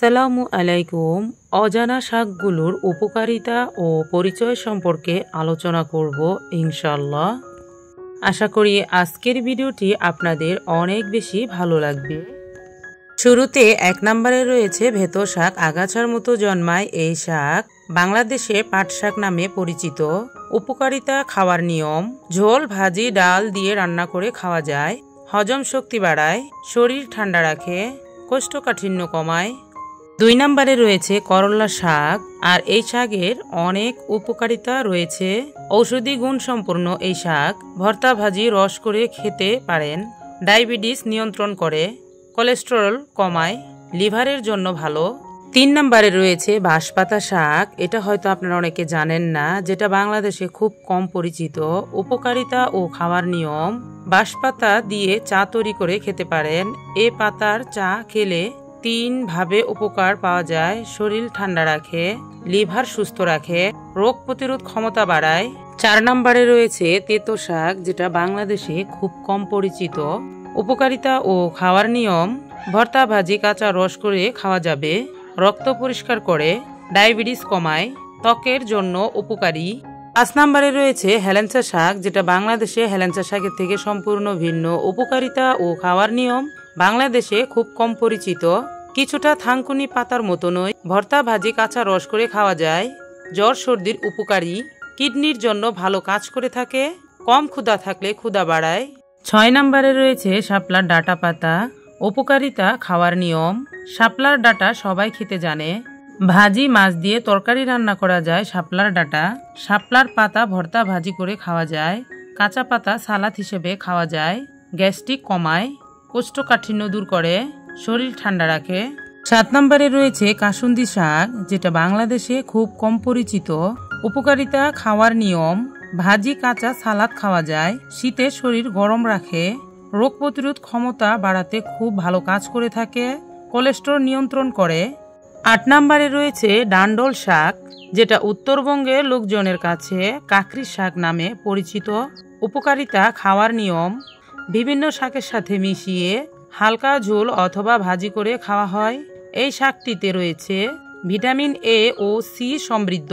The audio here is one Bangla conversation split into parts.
আসসালামু আলাইকুম। অজানা শাকগুলোর উপকারিতা ও পরিচয় সম্পর্কে আলোচনা করব ইনশাআল্লাহ। আশা করি আজকের ভিডিওটি আপনাদের অনেক বেশি ভালো লাগবে। শুরুতে 1 নম্বরে রয়েছে ভেতো শাক। আগাছার মতো জন্মায় এই শাক, বাংলাদেশে পাট শাক নামে পরিচিত। উপকারিতা, খাওয়ার নিয়ম: ঝোল, ভাজি, ডাল দিয়ে রান্না করে খাওয়া যায়। হজম শক্তি বাড়ায়, শরীর ঠান্ডা রাখে, কোষ্ঠকাঠিন্য কমায়। 2 নম্বরে রয়েছে করলা শাক। আর এই শাকের অনেক উপকারিতা রয়েছে। ঔষধি গুণ সম্পন্ন এই শাক ভর্তা, ভাজি, রস করে খেতে পারেন। ডায়াবেটিস নিয়ন্ত্রণ করে, কোলেস্টেরল কমায়, লিভারের জন্য ভালো। 3 নম্বরে রয়েছে বাঁশপাতা শাক। এটা হয়তো আপনারা অনেকে জানেন না, যেটা বাংলাদেশে খুব কম পরিচিত। উপকারিতা ও খাওয়ার নিয়ম: বাঁশপাতা দিয়ে চা তৈরি করে খেতে পারেন। এ পাতার চা খেলে 3 ভাবে উপকার পাওয়া যায়। শরীর ঠান্ডা রাখে, লিভার সুস্থ রাখে, রোগ প্রতিরোধ ক্ষমতা বাড়ায়। 4 নম্বরে রয়েছে তেতো শাক, যেটা বাংলাদেশে খুব কম পরিচিত। উপকারিতা ও খাওয়ার নিয়ম: ভর্তা, ভাজি, কাঁচা রস করে খাওয়া যাবে। রক্ত পরিষ্কার করে, ডায়াবেটিস কমায়, ত্বকের জন্য উপকারী। 5 নম্বরে রয়েছে হেলেঞ্চা শাক, যেটা বাংলাদেশে হেলেঞ্চা শাকের থেকে সম্পূর্ণ ভিন্ন। উপকারিতা ও খাওয়ার নিয়ম: বাংলাদেশে খুব কম পরিচিত, কিছুটা থানকুনি পাতার মতো নয়। ভর্তা, ভাজি, কাঁচা রস করে খাওয়া যায়। জ্বর সর্দির উপকারী, কিডনির জন্য ভালো কাজ করে থাকে, কম ক্ষুধা থাকলে ক্ষুধা বাড়ায়। 6 নম্বরে রয়েছে শাপলার ডাঁটা পাতা। উপকারিতা, খাওয়ার নিয়ম: শাপলার ডাঁটা সবাই খেতে জানে। ভাজি, মাছ দিয়ে তরকারি রান্না করা যায় শাপলার ডাঁটা। শাপলার পাতা ভর্তা, ভাজি করে খাওয়া যায়। কাঁচা পাতা সালাদ হিসেবে খাওয়া যায়। গ্যাস্ট্রিক কমায়, কোষ্ঠকাঠিন্য দূর করে, শরীর ঠান্ডা রাখে। 7 নম্বরে রয়েছে কাসুন্দি শাক, যেটা বাংলাদেশে খুব কম পরিচিত। উপকারিতা, খাওয়ার নিয়ম: ভাজি, কাঁচা, সালাদ খাওয়া যায়। শীতে শরীর গরম রাখে, রোগ প্রতিরোধ ক্ষমতা বাড়াতে খুব ভালো কাজ করে থাকে, কোলেস্টেরল নিয়ন্ত্রণ করে। 8 নম্বরে রয়েছে ডান্ডল শাক, যেটা উত্তরবঙ্গের লোকজনের কাছে কাকরি শাক নামে পরিচিত। উপকারিতা, খাওয়ার নিয়ম: বিভিন্ন শাকের সাথে মিশিয়ে হালকা ঝোল অথবা ভাজি করে খাওয়া হয়। এই শাকটিতে রয়েছে ভিটামিন এ ও সি সমৃদ্ধ,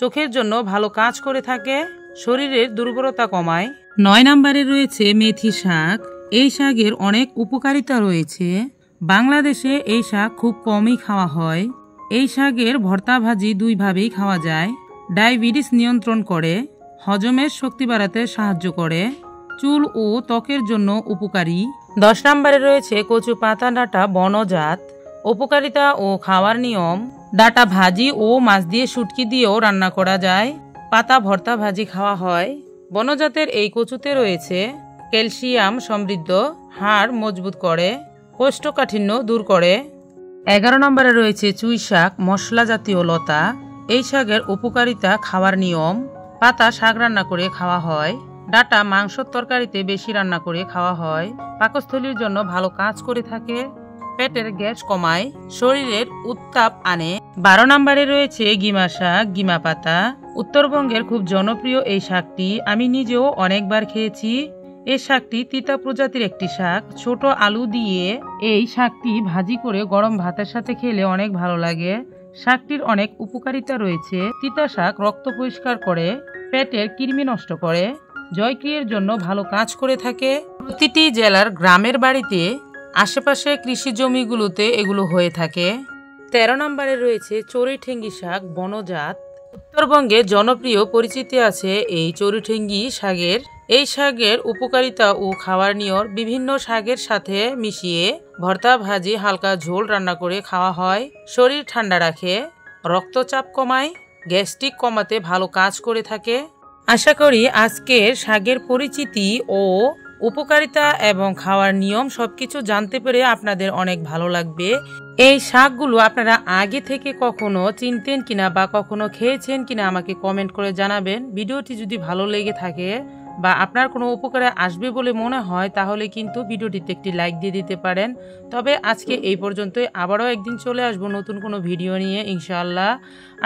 চোখের জন্য ভালো কাজ করে থাকে, শরীরের দুর্বলতা কমায়। 9 নম্বরে রয়েছে মেথি শাক। এই শাকের অনেক উপকারিতা রয়েছে। বাংলাদেশে এই শাক খুব কমই খাওয়া হয়। এই শাকের ভর্তা, ভাজি 2 ভাবেই খাওয়া যায়। ডায়াবেটিস নিয়ন্ত্রণ করে, হজমের শক্তি বাড়াতে সাহায্য করে, চুল ও ত্বকের জন্য উপকারী। 10 নম্বরে রয়েছে কচু পাতা ডাঁটা বনজাত। উপকারিতা ও খাওয়ার নিয়ম: ডাঁটা ভাজি ও মাছ দিয়ে শুটকি দিয়েও রান্না করা যায়। পাতা ভর্তা, ভাজি খাওয়া হয়। বনজাতের এই কচুতে রয়েছে ক্যালসিয়াম সমৃদ্ধ, হাড় মজবুত করে, কোষ্ঠকাঠিন্য দূর করে। 11 নম্বরে রয়েছে চুই শাক, মশলা জাতীয় লতা। এই শাকের উপকারিতা, খাওয়ার নিয়ম: পাতা শাক রান্না করে খাওয়া হয়। ডাঁটা মাংসর তরকারিতে বেশি রান্না করে খাওয়া হয়। পাকস্থলীর জন্য ভালো কাজ করে থাকে, পেটের গ্যাস কমায়, শরীরের উত্তাপ আনে। 12 নম্বরে রয়েছে গিমা শাক, গিমা পাতা। উত্তরবঙ্গের খুব জনপ্রিয় এই শাকটি আমি নিজেও অনেকবার খেয়েছি। এই শাকটি তিতা প্রজাতির একটি শাক। ছোট আলু দিয়ে এই শাকটি ভাজি করে গরম ভাতের সাথে খেলে অনেক ভালো লাগে। শাকটির অনেক উপকারিতা রয়েছে। তিতা শাক রক্ত পরিষ্কার করে, পেটের কৃমি নষ্ট করে, জয়ক্রিয়ার জন্য ভালো কাজ করে থাকে। প্রতিটি জেলার গ্রামের বাড়িতে, আশেপাশে কৃষি জমিগুলোতে এগুলো হয়ে থাকে। 13 নম্বরে রয়েছে চড়ুইঠেঙ্গি শাক, বনজাত। উত্তরবঙ্গে জনপ্রিয় পরিচিতি আছে এই চড়ুইঠেঙ্গি শাকের। এই শাকের উপকারিতা ও খাওয়ার নিয়ম: বিভিন্ন শাকের সাথে মিশিয়ে ভর্তা, ভাজি, হালকা ঝোল রান্না করে খাওয়া হয়। শরীর ঠান্ডা রাখে, রক্তচাপ কমায়, গ্যাস্ট্রিক কমাতে ভালো কাজ করে থাকে। আশা করি আজকের শাকের পরিচিতি ও উপকারিতা এবং খাওয়ার নিয়ম সবকিছু জানতে পেরে আপনাদের অনেক ভালো লাগবে। এই শাকগুলো আপনারা আগে থেকে কখনো চিনতেন কিনা বা কখনো খেয়েছেন কিনা আমাকে কমেন্ট করে জানাবেন। ভিডিওটি যদি ভালো লেগে থাকে বা আপনার কোনো উপকারে আসবে বলে মনে হয়, তাহলে কিন্তু ভিডিওটিতে একটি লাইক দিয়ে দিতে পারেন। তবে আজকে এই পর্যন্তই। আবারও একদিন চলে আসবো নতুন কোনো ভিডিও নিয়ে ইনশাআল্লাহ।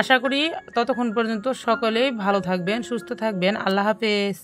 আশা করি ততক্ষণ পর্যন্ত সকলেই ভালো থাকবেন, সুস্থ থাকবেন। আল্লাহ হাফেজ।